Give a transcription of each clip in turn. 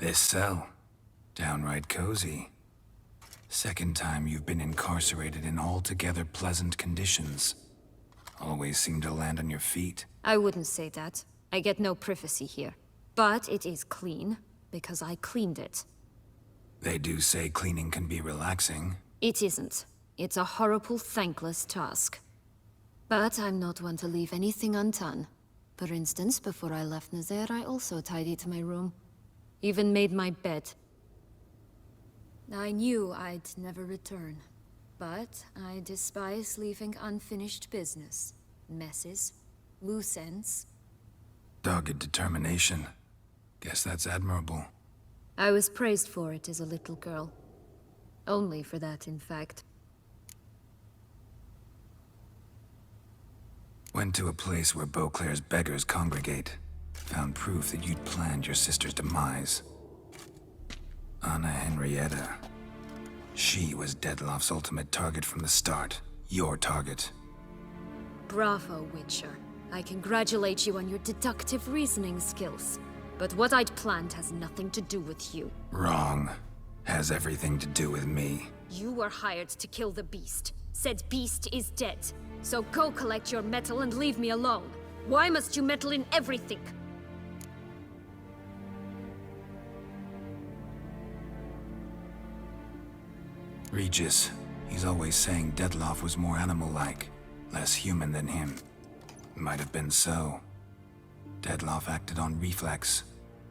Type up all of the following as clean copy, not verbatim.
This cell. Downright cozy. Second time you've been incarcerated in altogether pleasant conditions. Always seem to land on your feet. I wouldn't say that. I get no privacy here. But it is clean, because I cleaned it. They do say cleaning can be relaxing. It isn't. It's a horrible, thankless task. But I'm not one to leave anything undone. For instance, before I left Nazaire, I also tidied my room. Even made my bed. I knew I'd never return. But I despise leaving unfinished business. Messes. Loose ends. Dogged determination. Guess that's admirable. I was praised for it as a little girl. Only for that, in fact. Went to a place where Beauclair's beggars congregate. Found proof that you'd planned your sister's demise. Anna Henrietta. She was Dettlaff's ultimate target from the start. Your target. Bravo, Witcher. I congratulate you on your deductive reasoning skills. But what I'd planned has nothing to do with you. Wrong. Has everything to do with me. You were hired to kill the beast. Said beast is dead. So go collect your metal and leave me alone. Why must you meddle in everything? Regis. He's always saying Dettlaff was more animal-like. Less human than him. Might have been so. Dettlaff acted on reflex.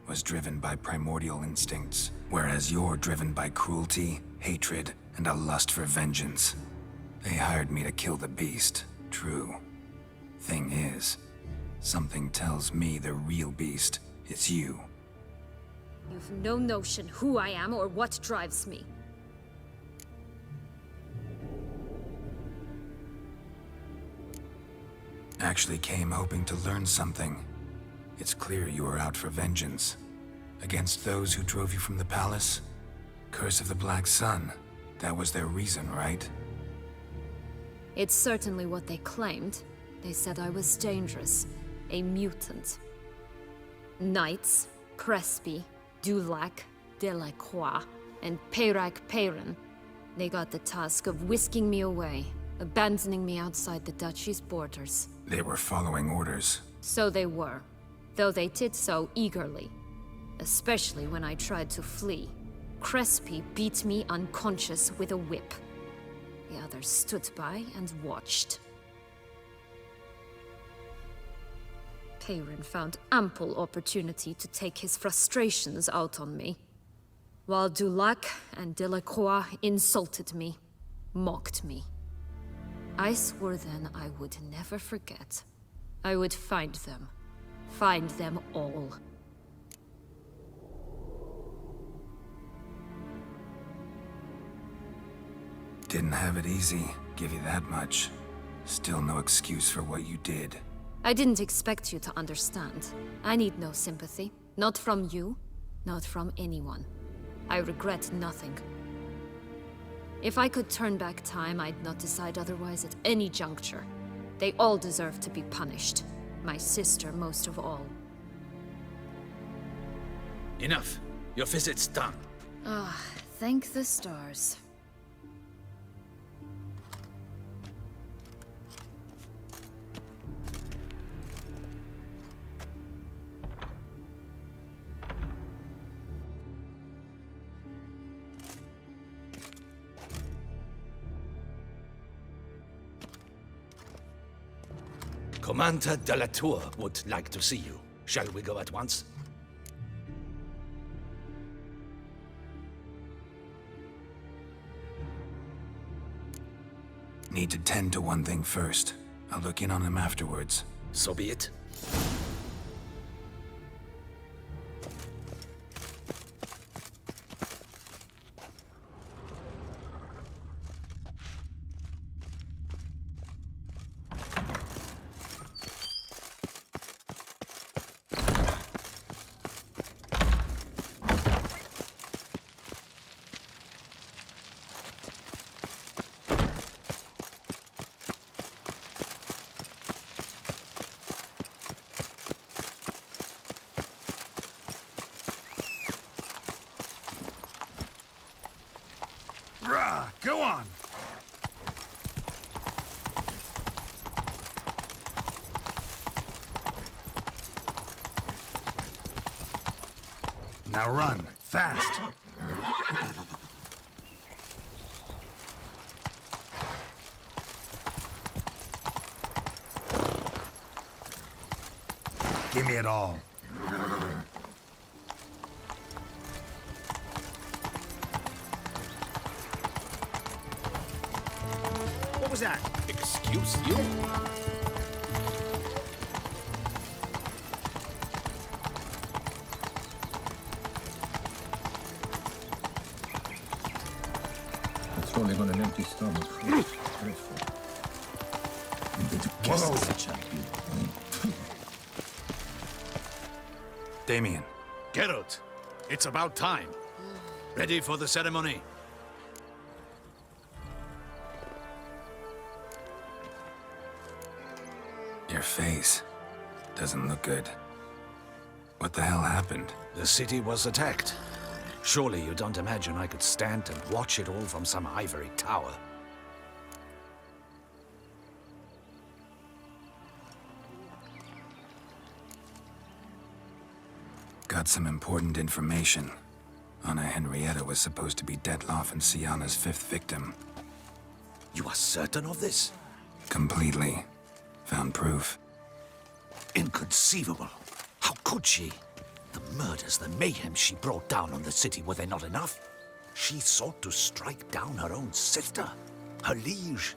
Was driven by primordial instincts. Whereas you're driven by cruelty, hatred, and a lust for vengeance. They hired me to kill the beast. True. Thing is, something tells me the real beast is you. You've no notion who I am or what drives me. Actually came hoping to learn something. It's clear you were out for vengeance. Against those who drove you from the palace? Curse of the Black Sun. That was their reason, right? It's certainly what they claimed. They said I was dangerous. A mutant. Knights, Crespi, Dulac, Delacroix, and Peyrac Peyran. They got the task of whisking me away, abandoning me outside the duchy's borders. They were following orders. So they were, though they did so eagerly. Especially when I tried to flee. Crespi beat me unconscious with a whip. The others stood by and watched. Peyran found ample opportunity to take his frustrations out on me, while Dulac and Delacroix insulted me, mocked me. I swore then I would never forget. I would find them all. Didn't have it easy, give you that much. Still no excuse for what you did. I didn't expect you to understand. I need no sympathy. Not from you, not from anyone. I regret nothing. If I could turn back time, I'd not decide otherwise at any juncture. They all deserve to be punished. My sister most of all. Enough. Your visit's done. Ah, thank the stars. Commander de la Tour would like to see you. Shall we go at once? Need to tend to one thing first. I'll look in on him afterwards. So be it. Go on! Now run, fast! Give me it all. What was that? Excuse you? Patrolling on an empty stomach. Dreadful. You better guess the champion. Damien, Geralt, it's about time. Ready for the ceremony? your face doesn't look good. What the hell happened? The city was attacked. Surely you don't imagine I could stand and watch it all from some ivory tower. Got some important information. Anna Henrietta was supposed to be Detloff and Syanna's fifth victim. You are certain of this? Completely. Found proof. Inconceivable. How could she? The murders, the mayhem she brought down on the city, were they not enough? She sought to strike down her own sister, her liege.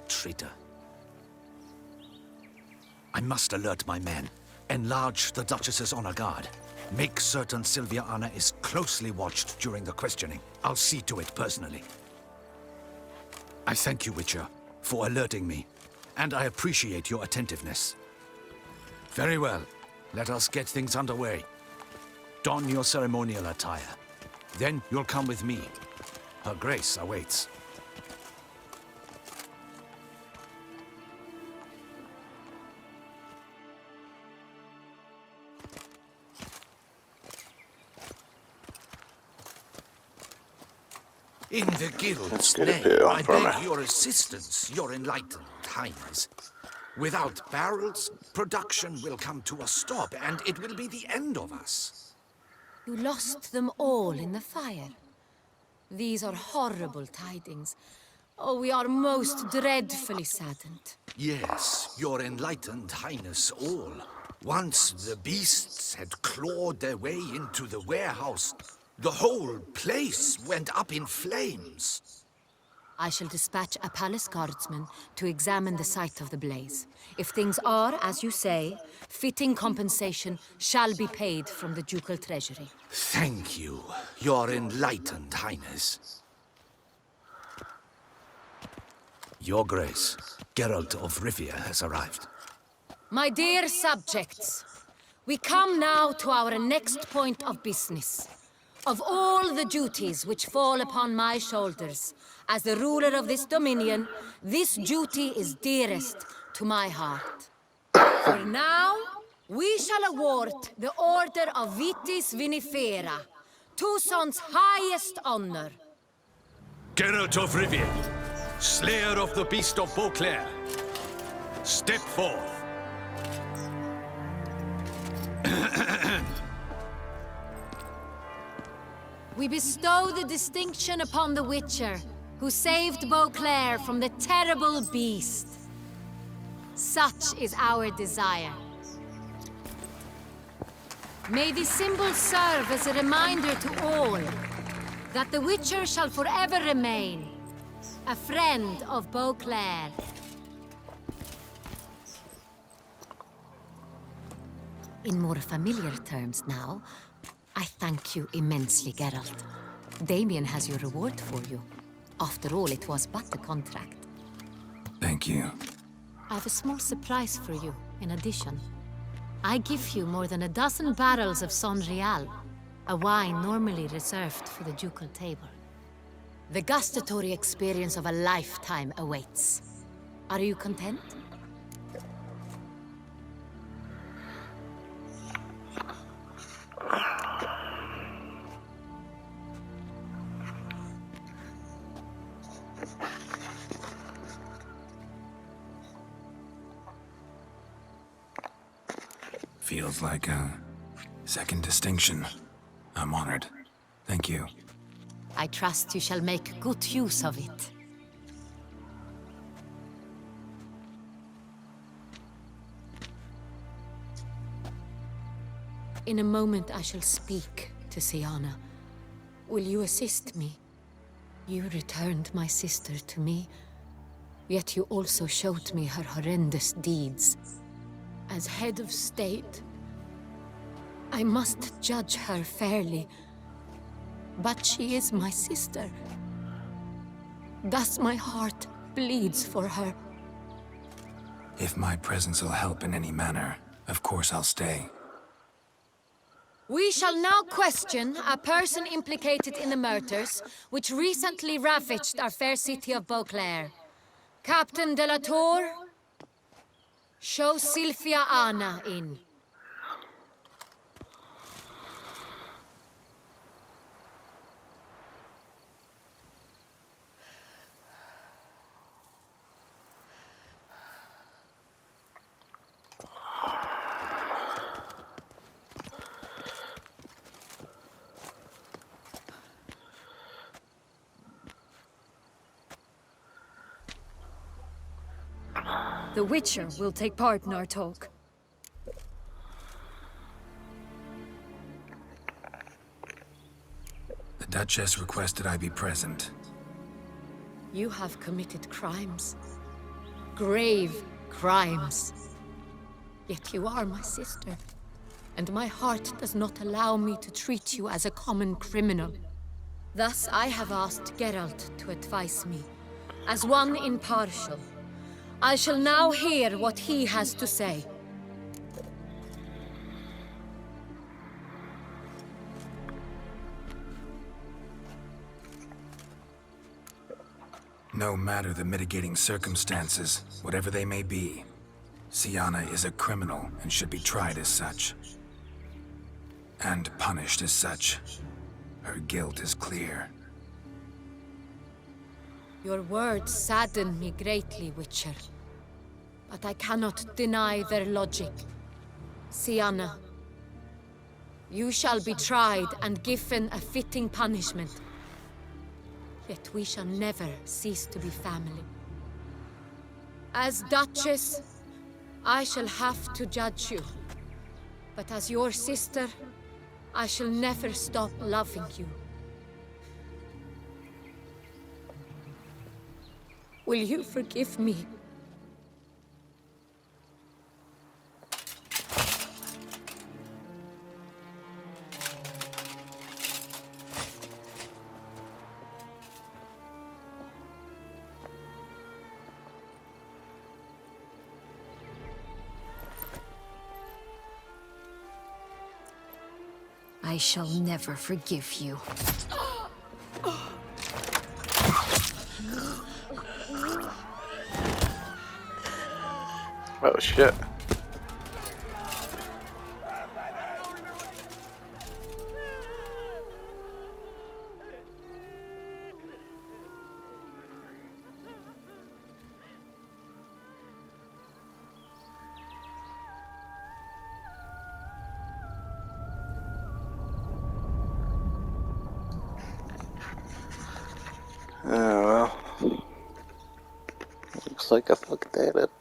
Traitor. I must alert my men. Enlarge the Duchess's honor guard. Make certain Sylvia Anna is closely watched during the questioning. I'll see to it personally. I thank you, Witcher, for alerting me, and I appreciate your attentiveness. Very well. Let us get things underway. Don your ceremonial attire. Then you'll come with me. Her Grace awaits. In the guild's Let's get a name, bit I off from beg her. your assistance, your enlightened highness. Without barrels, production will come to a stop, and it will be the end of us. You lost them all in the fire. These are horrible tidings. Oh, we are most dreadfully saddened. Yes, your enlightened highness all. Once the beasts had clawed their way into the warehouse, the whole place went up in flames. I shall dispatch a palace guardsman to examine the site of the blaze. If things are as you say, fitting compensation shall be paid from the ducal treasury. Thank you, your enlightened highness. Your Grace, Geralt of Rivia has arrived. My dear subjects, we come now to our next point of business. Of all the duties which fall upon my shoulders, as the ruler of this dominion, this duty is dearest to my heart. For now, we shall award the Order of Vitis Vinifera, Tucson's highest honor. Geralt of Rivia, Slayer of the Beast of Beauclair, step forth. We bestow the distinction upon the Witcher, who saved Beauclair from the terrible beast. Such is our desire. May this symbol serve as a reminder to all that the Witcher shall forever remain a friend of Beauclair. In more familiar terms now, I thank you immensely, Geralt. Damien has your reward for you. After all, it was but a contract. Thank you. I have a small surprise for you, in addition. I give you more than a dozen barrels of Sonreal, a wine normally reserved for the ducal table. The gustatory experience of a lifetime awaits. Are you content? Feels like a second distinction. I'm honored. Thank you. I trust you shall make good use of it. In a moment I shall speak to Siana. Will you assist me? You returned my sister to me, yet you also showed me her horrendous deeds. As head of state, I must judge her fairly. But she is my sister. Thus my heart bleeds for her. If my presence will help in any manner, of course I'll stay. We shall now question a person implicated in the murders which recently ravaged our fair city of Beauclair. Captain de la Tour, show Sylvia Anna in. The Witcher will take part in our talk. The Duchess requested I be present. You have committed crimes. Grave crimes. Yet you are my sister, and my heart does not allow me to treat you as a common criminal. Thus I have asked Geralt to advise me, as one impartial. I shall now hear what he has to say. No matter the mitigating circumstances, whatever they may be, Siana is a criminal and should be tried as such. And punished as such. Her guilt is clear. Your words sadden me greatly, Witcher. But I cannot deny their logic. Siana, you shall be tried and given a fitting punishment. Yet we shall never cease to be family. As Duchess, I shall have to judge you. But as your sister, I shall never stop loving you. Will you forgive me? I shall never forgive you. Oh shit. Oh well. Looks like I fucked that up.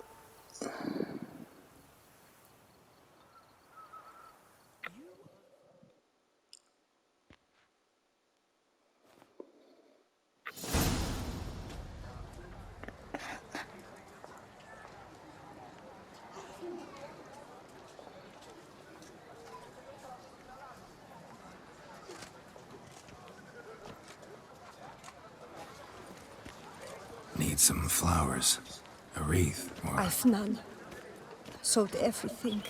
Need some flowers. A wreath, or... I've none. Sold everything.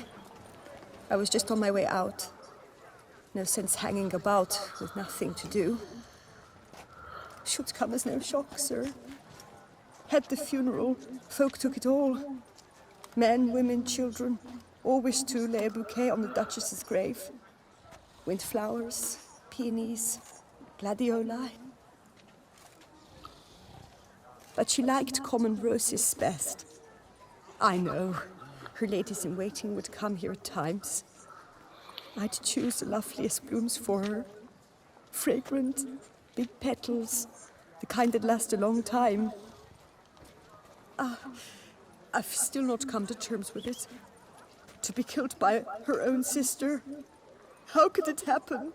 I was just on my way out. No sense hanging about with nothing to do. Should come as no shock, sir. Had the funeral, folk took it all. Men, women, children, all wished to lay a bouquet on the Duchess's grave. Windflowers, peonies, gladioli. But she liked common roses best. I know, her ladies-in-waiting would come here at times. I'd choose the loveliest blooms for her. Fragrant, big petals, the kind that last a long time. I've still not come to terms with it. To be killed by her own sister. How could it happen?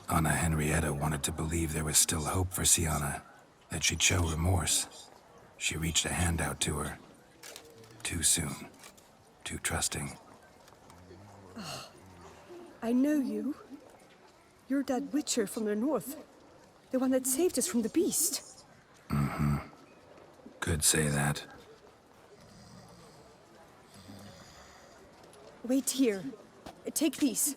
Anna Henrietta wanted to believe there was still hope for Sienna, that she'd show remorse. She reached a hand out to her. Too soon. Too trusting. I know you. You're that witcher from the north. The one that saved us from the beast. Could say that. Wait here. Take these.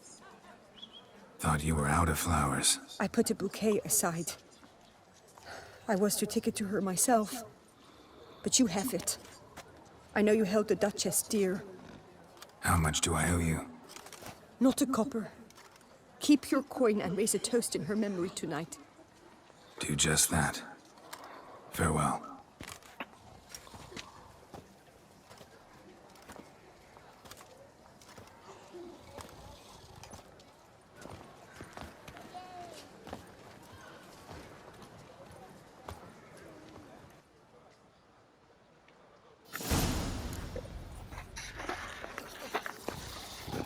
Thought you were out of flowers. I put a bouquet aside. I was to take it to her myself. But you have it. I know you held the Duchess dear. How much do I owe you? Not a copper. Keep your coin and raise a toast in her memory tonight. Do just that. Farewell.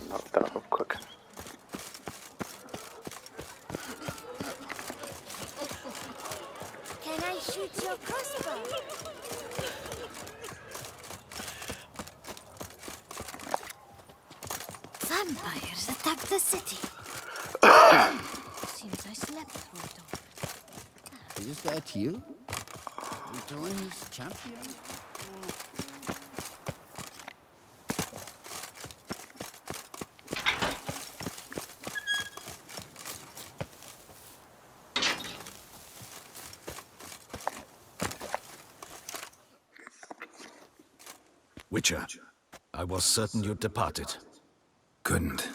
Knock that up quick. Can I shoot your crossbow? Vampires attack the city. Seems I slept through it all. Is that you? Returns champion? Witcher, I was certain you'd departed. Couldn't.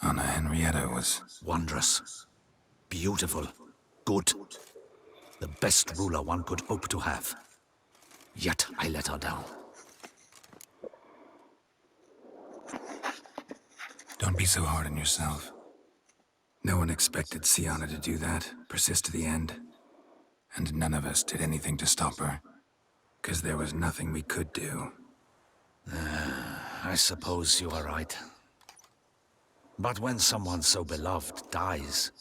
Anna Henrietta was... Wondrous. Beautiful. Good. The best ruler one could hope to have. Yet I let her down. Don't be so hard on yourself. No one expected Sienna to do that, persist to the end. And none of us did anything to stop her. 'Cause there was nothing we could do. I suppose you are right. But when someone so beloved dies,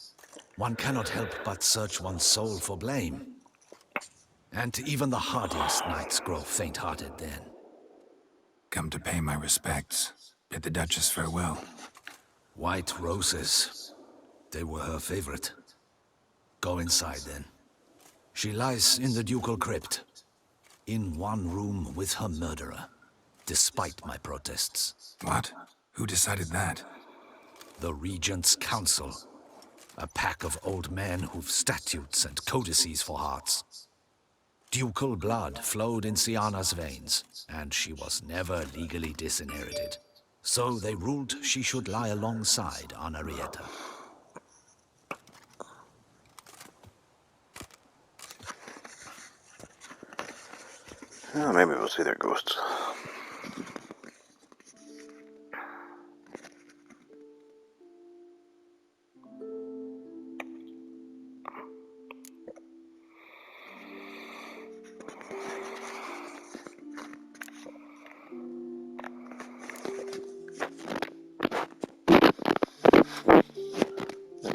one cannot help but search one's soul for blame. And even the hardiest knights grow faint-hearted then. Come to pay my respects. Bid the Duchess farewell. White roses. They were her favorite. Go inside then. She lies in the ducal crypt. In one room with her murderer. Despite my protests. What? Who decided that? The Regent's Council. A pack of old men who've statutes and codices for hearts. Ducal blood flowed in Sienna's veins, and she was never legally disinherited. So they ruled she should lie alongside Anna Henrietta. Oh, maybe we'll see their ghosts.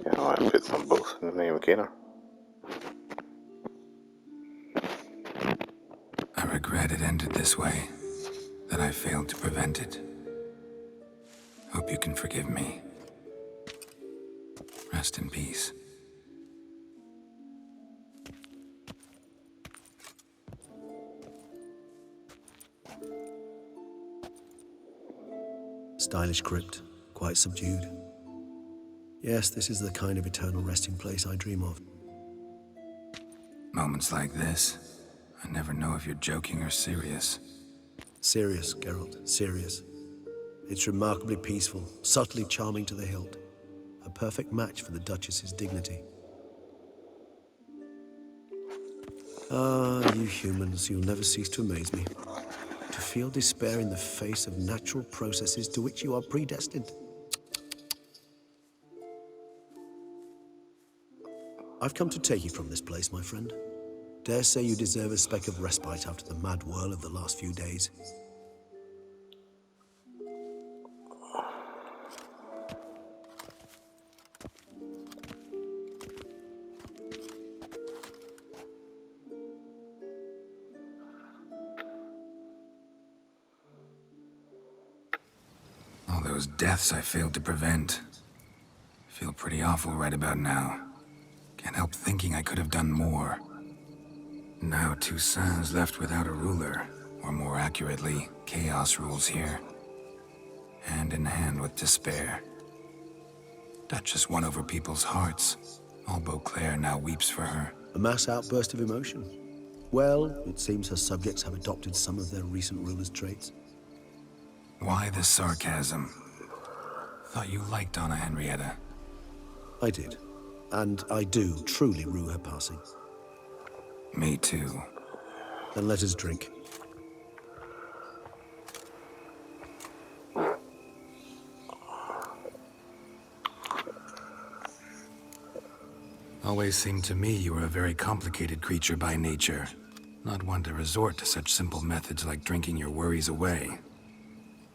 Yeah, I fit them both in the name of Kena. I regret it ended this way, that I failed to prevent it. Hope you can forgive me. Rest in peace. Stylish crypt, quite subdued. Yes, this is the kind of eternal resting place I dream of. Moments like this, I never know if you're joking or serious. Serious, Geralt, serious. It's remarkably peaceful, subtly charming to the hilt. A perfect match for the Duchess's dignity. Ah, you humans, you'll never cease to amaze me. To feel despair in the face of natural processes to which you are predestined. I've come to take you from this place, my friend. Dare say you deserve a speck of respite after the mad whirl of the last few days. All those deaths I failed to prevent. Feel pretty awful right about now. Can't help thinking I could have done more. Now Toussaint's left without a ruler, or more accurately, chaos rules here. Hand in hand with despair. Duchess won over people's hearts. All Beauclair now weeps for her. A mass outburst of emotion. Well, it seems her subjects have adopted some of their recent ruler's traits. Why the sarcasm? Thought you liked Donna Henrietta. I did. And I do truly rue her passing. Me too. Then let us drink. Always seemed to me you were a very complicated creature by nature. Not one to resort to such simple methods like drinking your worries away.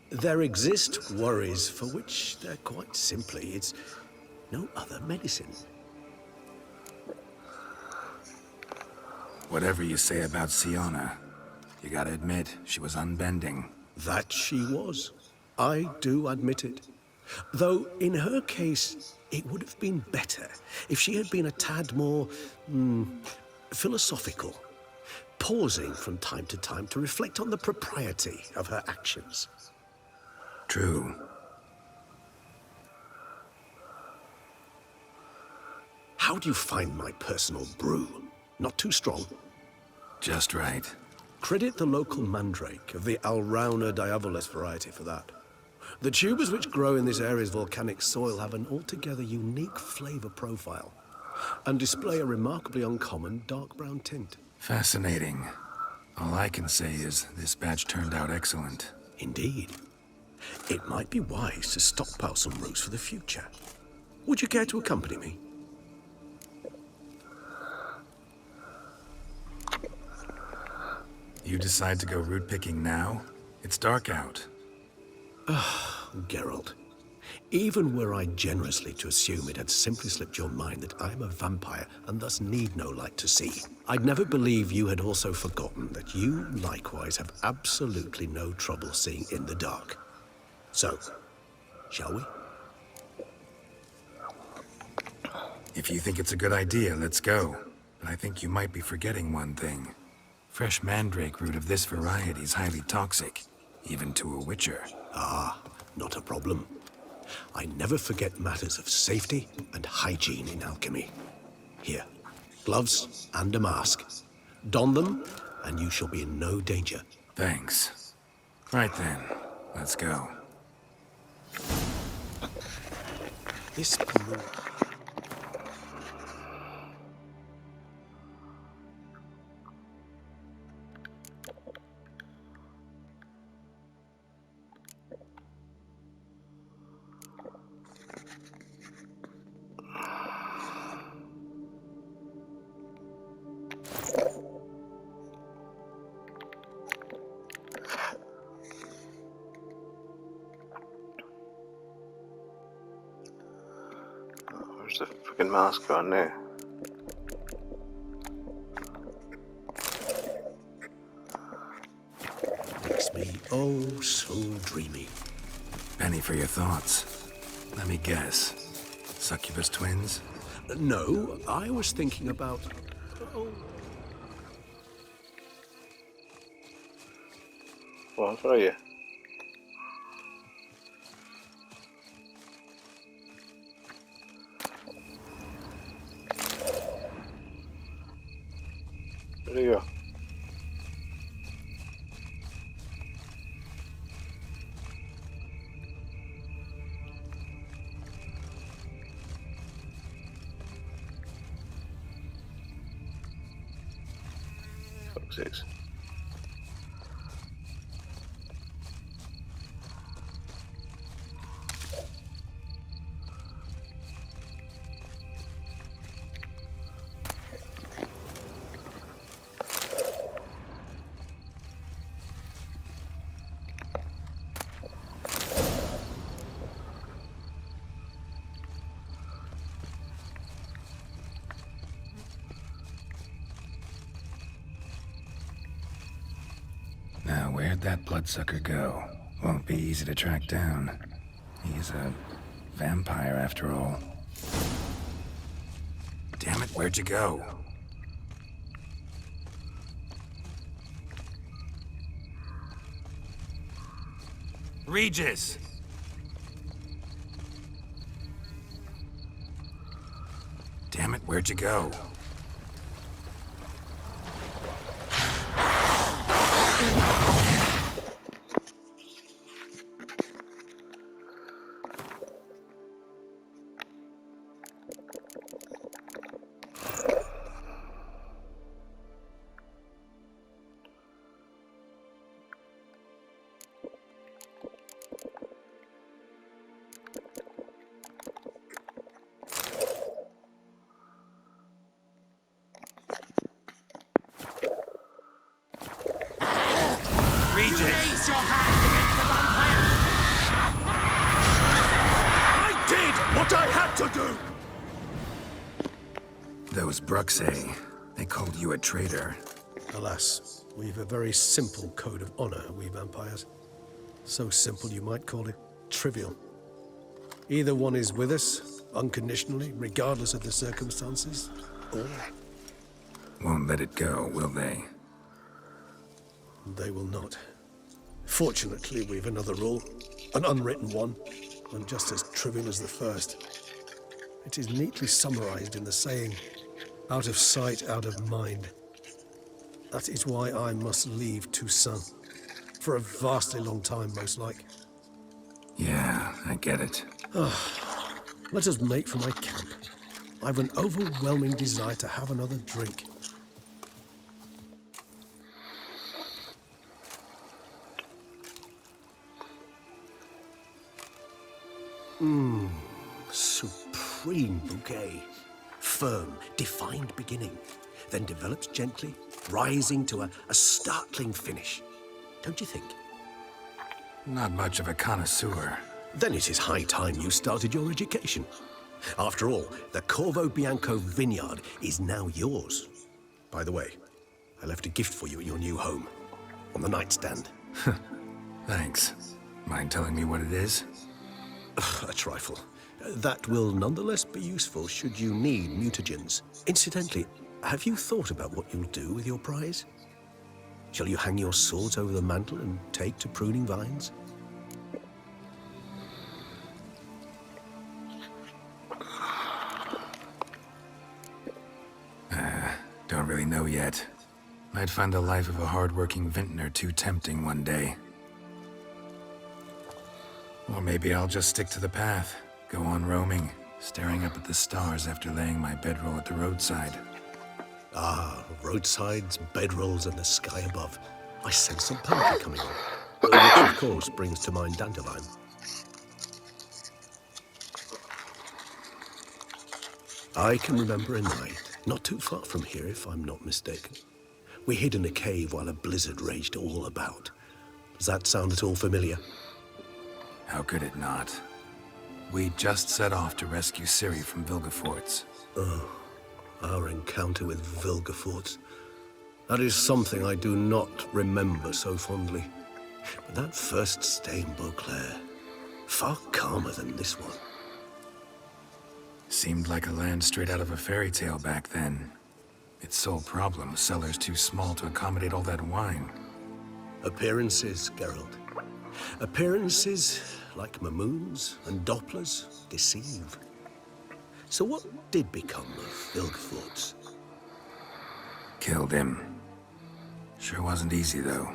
There exist worries for which they're quite simply, it's no other medicine. Whatever you say about Sienna, you gotta admit, she was unbending. That she was. I do admit it. Though, in her case, it would have been better if she had been a tad more, philosophical, pausing from time to time to reflect on the propriety of her actions. True. How do you find my personal brew? Not too strong? Just right. Credit the local mandrake of the Alrauna diavolis variety for that. The tubers which grow in this area's volcanic soil have an altogether unique flavor profile and display a remarkably uncommon dark brown tint. Fascinating. All I can say is this batch turned out excellent. Indeed. It might be wise to stockpile some roots for the future. Would you care to accompany me? You decide to go root picking now? It's dark out. Geralt, even were I generously to assume it had simply slipped your mind that I am a vampire and thus need no light to see, I'd never believe you had also forgotten that you likewise have absolutely no trouble seeing in the dark. So, shall we? If you think it's a good idea, let's go. But I think you might be forgetting one thing. Fresh mandrake root of this variety is highly toxic, even to a witcher. Ah, not a problem. I never forget matters of safety and hygiene in alchemy. Here, gloves and a mask. Don them, and you shall be in no danger. Thanks. Right then, let's go. This brew... Where's the freaking mask gone now? Makes me oh so dreamy. Penny for your thoughts. Let me guess. Succubus twins? No, I was thinking about... Oh. What are you? There you go. 6. Now, where'd that bloodsucker go? Won't be easy to track down. He's a vampire after all. Damn it, where'd you go? Regis! Damn it, where'd you go? Raise your hand against the vampire! I did what I had to do! Those Bruxay, they called you a traitor. Alas, we've a very simple code of honor, we vampires. So simple you might call it trivial. Either one is with us, unconditionally, regardless of the circumstances, or... Won't let it go, will they? They will not. Fortunately, we've another rule, an unwritten one, and just as trivial as the first. It is neatly summarized in the saying, out of sight, out of mind. That is why I must leave Toussaint. For a vastly long time, most like. Yeah, I get it. Let us make for my camp. I've an overwhelming desire to have another drink. Supreme bouquet. Firm, defined beginning, then develops gently, rising to a startling finish. Don't you think? Not much of a connoisseur. Then it is high time you started your education. After all, the Corvo Bianco vineyard is now yours. By the way, I left a gift for you at your new home, on the nightstand. Thanks. Mind telling me what it is? A trifle. That will nonetheless be useful should you need mutagens. Incidentally, have you thought about what you'll do with your prize? Shall you hang your swords over the mantle and take to pruning vines? Don't really know yet. Might find the life of a hard-working vintner too tempting one day. Or maybe I'll just stick to the path, go on roaming, staring up at the stars after laying my bedroll at the roadside. Ah, roadsides, bedrolls, and the sky above. I sense some poetry coming on, which of course brings to mind Dandelion. I can remember a night, not too far from here if I'm not mistaken. We hid in a cave while a blizzard raged all about. Does that sound at all familiar? How could it not? We just set off to rescue Ciri from Vilgefortz. Oh, our encounter with Vilgefortz. That is something I do not remember so fondly. But that first stay in Beauclair, far calmer than this one. Seemed like a land straight out of a fairy tale back then. Its sole problem, cellars too small to accommodate all that wine. Appearances, Geralt. Appearances, like Mamoons and Dopplers, deceive. So what did become of Vilgefortz? Killed him. Sure wasn't easy, though.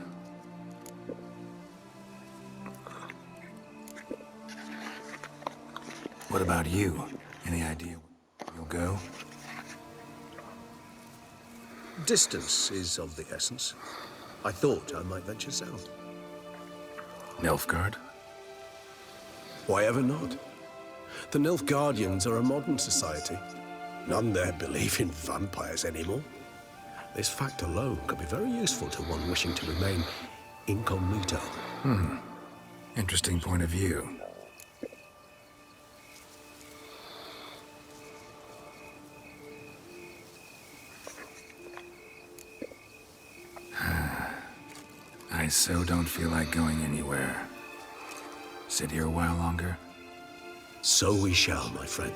What about you? Any idea where you'll go? Distance is of the essence. I thought I might venture south. Nilfgaard? Why ever not? The Nilfgaardians are a modern society. None there believe in vampires anymore. This fact alone could be very useful to one wishing to remain incognito. Interesting point of view. I so don't feel like going anywhere. Sit here a while longer? So we shall, my friend.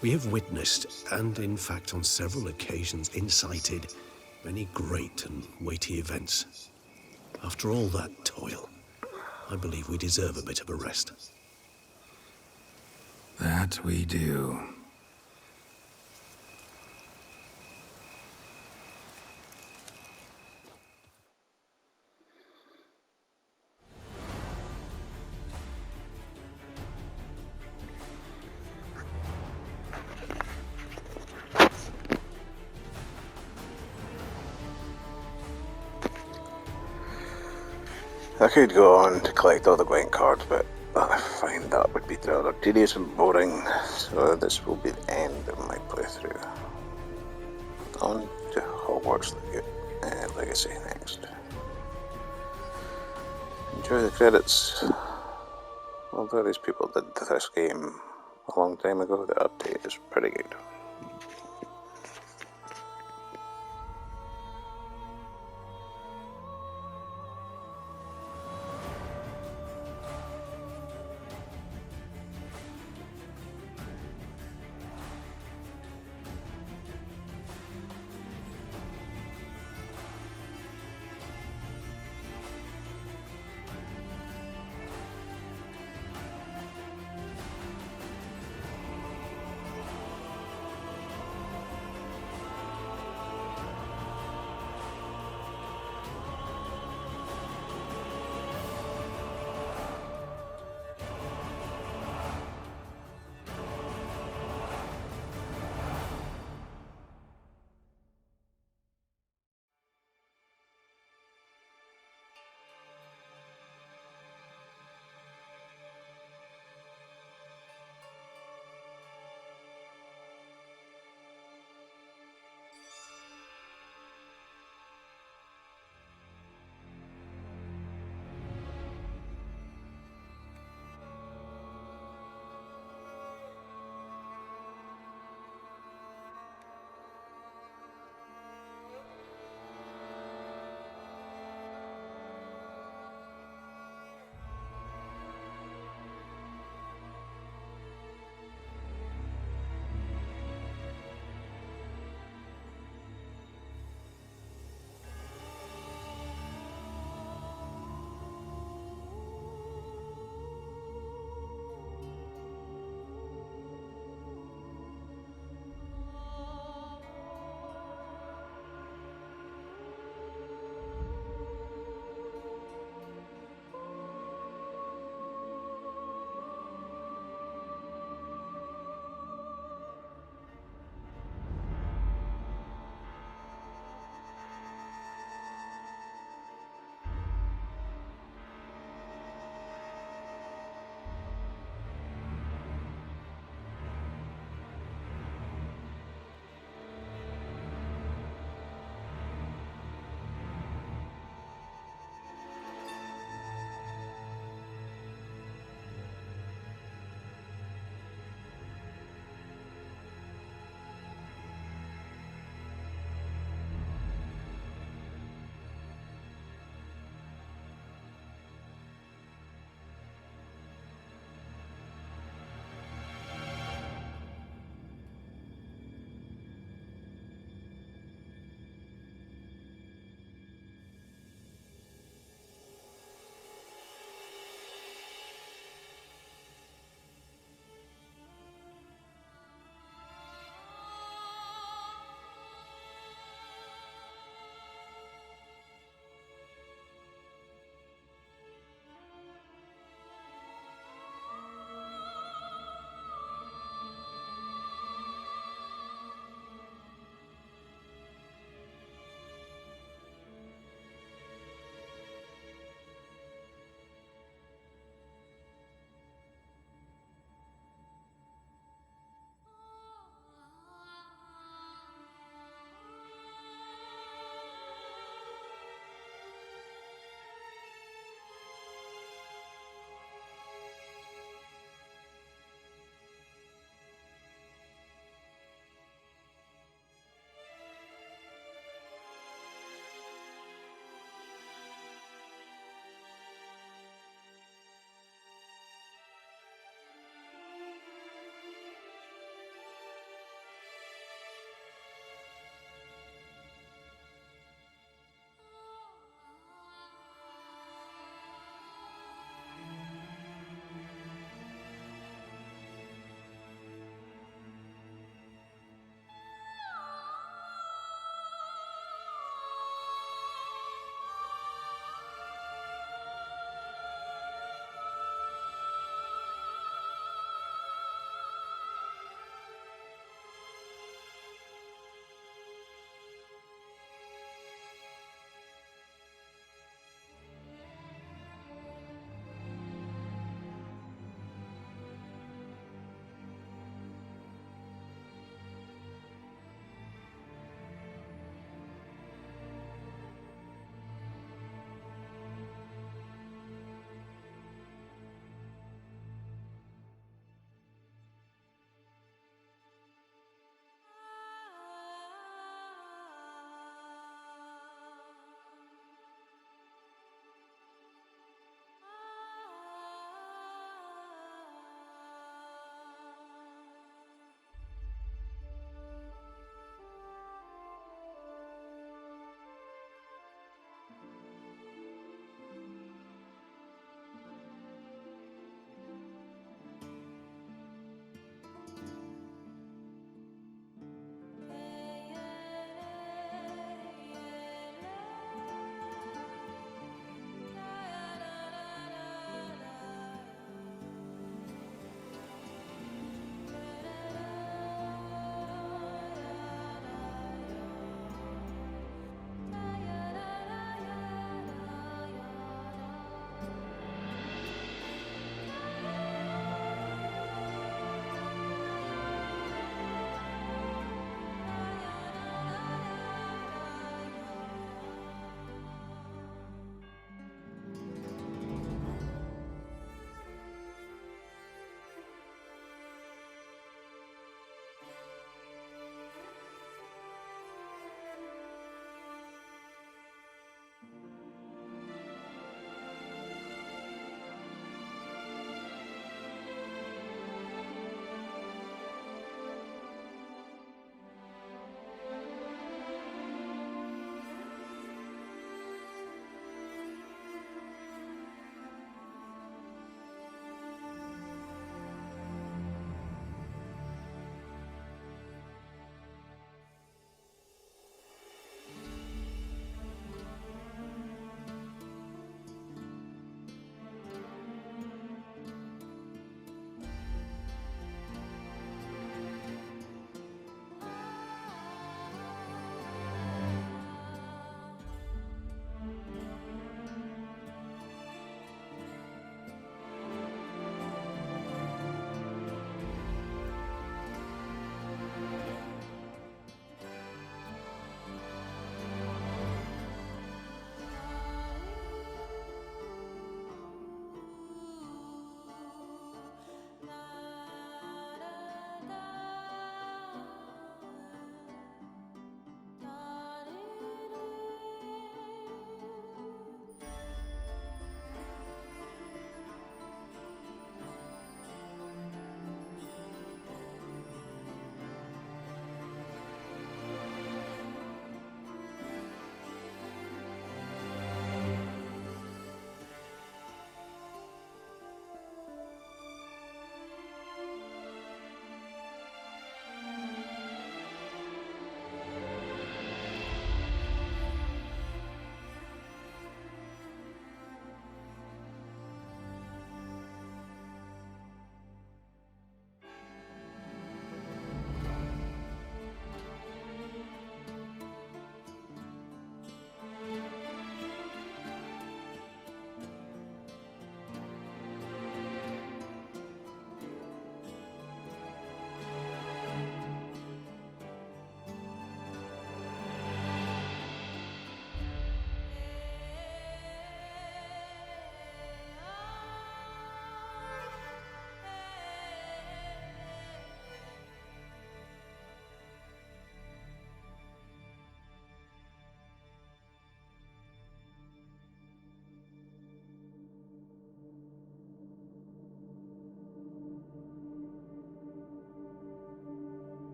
We have witnessed, and in fact on several occasions incited, many great and weighty events. After all that toil, I believe we deserve a bit of a rest. That we do. I could go on to collect all the Gwent cards, but I find that would be rather tedious and boring, so this will be the end of my playthrough. On to Hogwarts Legacy next. Enjoy the credits. Although these people did this game a long time ago, the update is pretty good.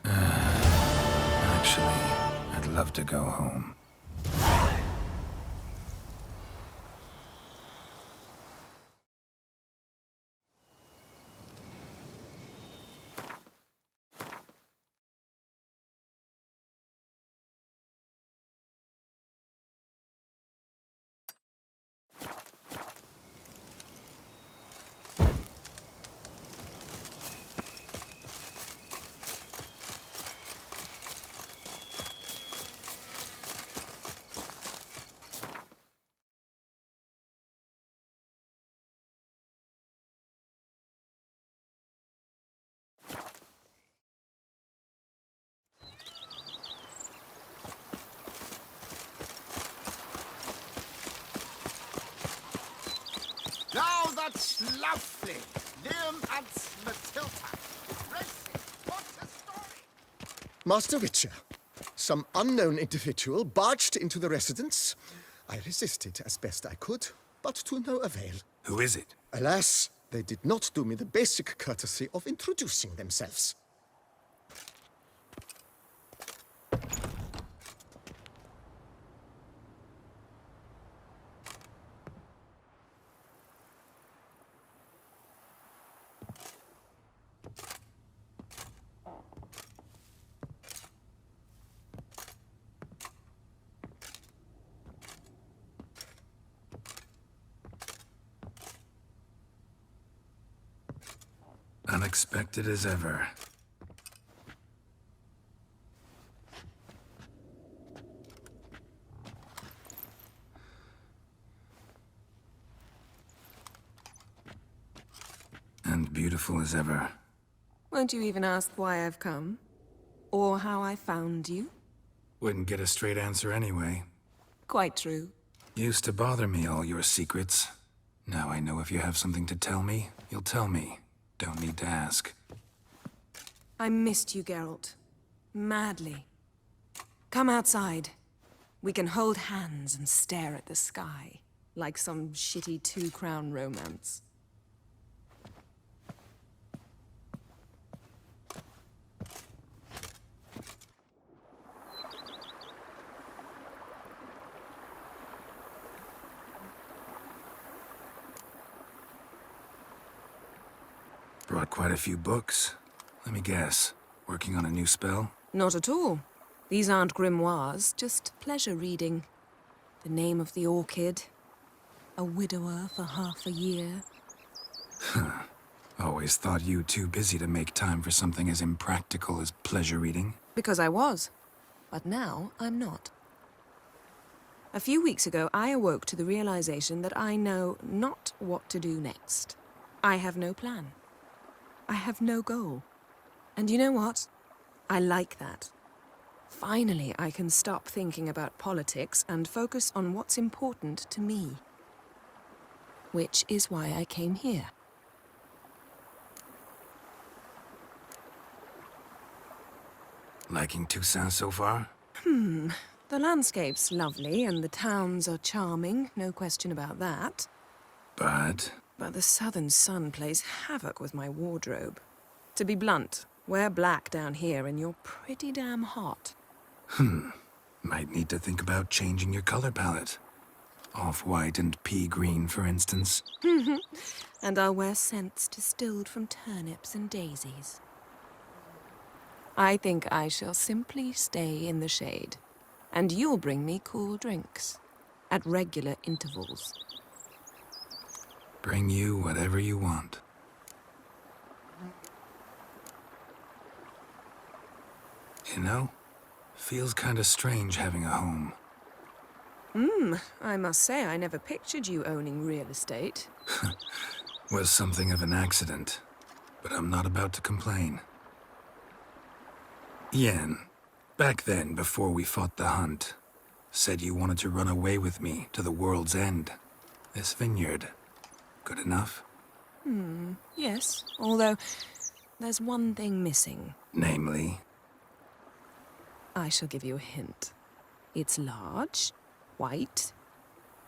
Actually, I'd love to go home. Now that's lovely. Liam and Matilda. Racing. What's the story? Master Witcher, some unknown individual barged into the residence. I resisted as best I could, but to no avail. Who is it? Alas, they did not do me the basic courtesy of introducing themselves. Unexpected as ever. And beautiful as ever. Won't you even ask why I've come? Or how I found you? Wouldn't get a straight answer anyway. Quite true. Used to bother me, all your secrets. Now I know if you have something to tell me, you'll tell me. Don't need to ask. I missed you, Geralt. Madly. Come outside. We can hold hands and stare at the sky, like some shitty two-crown romance. Brought quite a few books. Let me guess. Working on a new spell? Not at all. These aren't grimoires, just pleasure reading. The Name of the Orchid. A widower for half a year. Always thought you too busy to make time for something as impractical as pleasure reading. Because I was. But now, I'm not. A few weeks ago, I awoke to the realization that I know not what to do next. I have no plan. I have no goal. And you know what? I like that. Finally, I can stop thinking about politics and focus on what's important to me. Which is why I came here. Liking Toussaint so far? The landscape's lovely and the towns are charming, no question about that. But But the southern sun plays havoc with my wardrobe. To be blunt, wear black down here and you're pretty damn hot. might need to think about changing your color palette. Off-white and pea green, for instance. And I'll wear scents distilled from turnips and daisies. I think I shall simply stay in the shade. And you'll bring me cool drinks. At regular intervals. Bring you whatever you want. You know, feels kinda strange having a home. I must say I never pictured you owning real estate. Was something of an accident, but I'm not about to complain. Yen, back then, before we fought the hunt, said you wanted to run away with me to the world's end. This vineyard, good enough? Yes, although there's one thing missing. Namely, I shall give you a hint. It's large, white,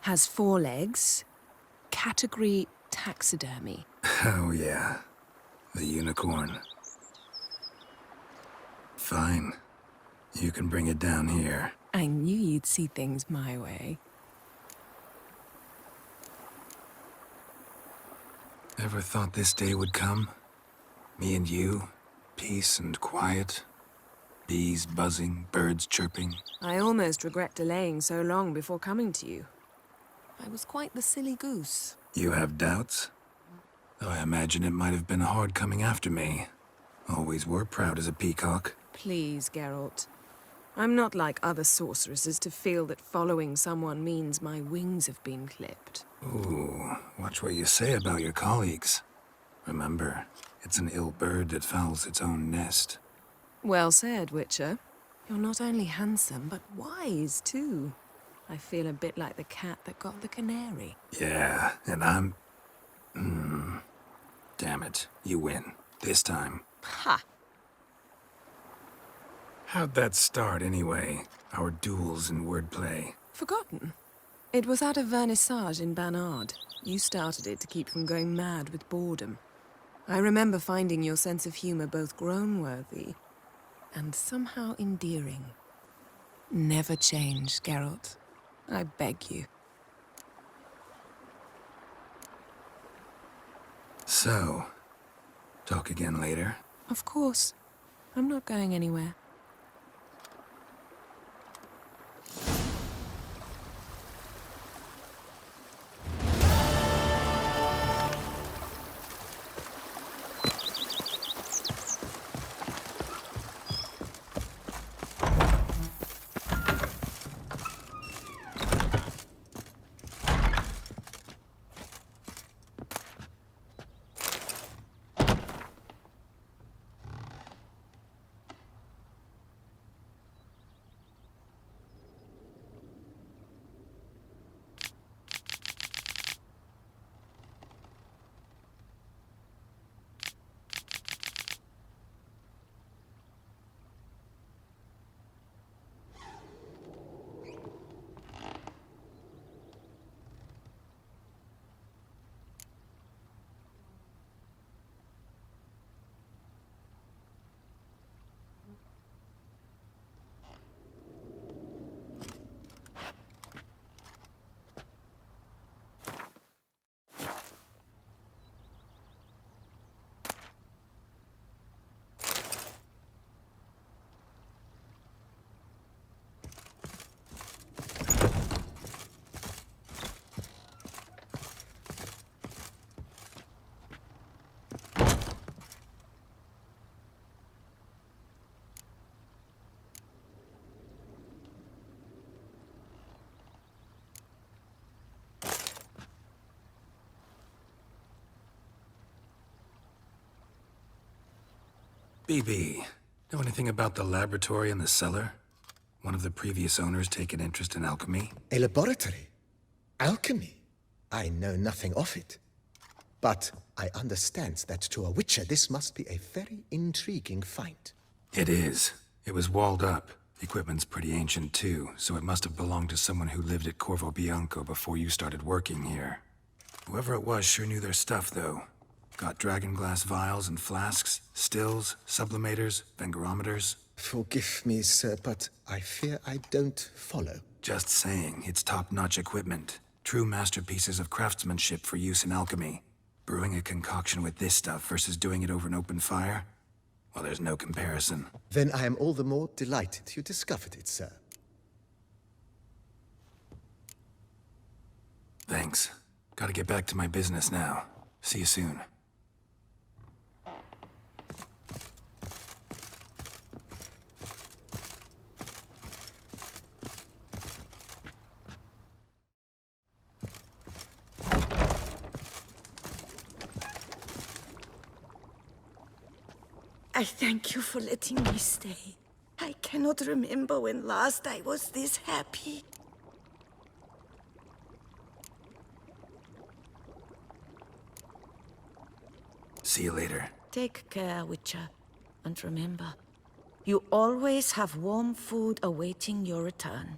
has 4 legs, category taxidermy. oh yeah, the unicorn. Fine. You can bring it down here. I knew you'd see things my way. Ever thought this day would come? Me and you, peace and quiet. Bees buzzing, birds chirping. I almost regret delaying so long before coming to you. I was quite the silly goose. You have doubts? Though I imagine it might have been hard coming after me. Always were proud as a peacock. Please, Geralt. I'm not like other sorceresses to feel that following someone means my wings have been clipped. Ooh, watch what you say about your colleagues. Remember, it's an ill bird that fouls its own nest. Well said, Witcher. You're not only handsome, but wise, too. I feel a bit like the cat that got the canary. Yeah, and I'm... Damn it, you win. This time. Ha! How'd that start, anyway? Our duels and wordplay. Forgotten? It was at a vernissage in Banard. You started it to keep from going mad with boredom. I remember finding your sense of humor both groan-worthy and somehow endearing. Never change, Geralt. I beg you. So, talk again later? Of course. I'm not going anywhere. BB, know anything about the laboratory in the cellar? One of the previous owners take an interest in alchemy? A laboratory? Alchemy? I know nothing of it. But I understand that to a witcher this must be a very intriguing find. It is. It was walled up. The equipment's pretty ancient too, so it must have belonged to someone who lived at Corvo Bianco before you started working here. Whoever it was sure knew their stuff, though. Got dragonglass vials and flasks, stills, sublimators, vengerometers. Forgive me, sir, but I fear I don't follow. Just saying, it's top-notch equipment. True masterpieces of craftsmanship for use in alchemy. Brewing a concoction with this stuff versus doing it over an open fire? Well, there's no comparison. Then I am all the more delighted you discovered it, sir. Thanks. Gotta get back to my business now. See you soon. I thank you for letting me stay. I cannot remember when last I was this happy. See you later. Take care, Witcher. And remember, you always have warm food awaiting your return.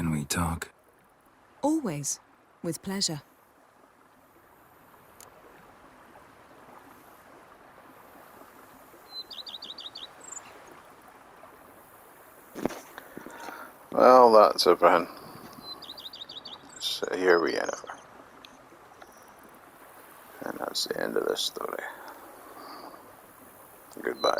Can we talk? Always. With pleasure. Well, that's everything. So here we are. And that's the end of this story. Goodbye.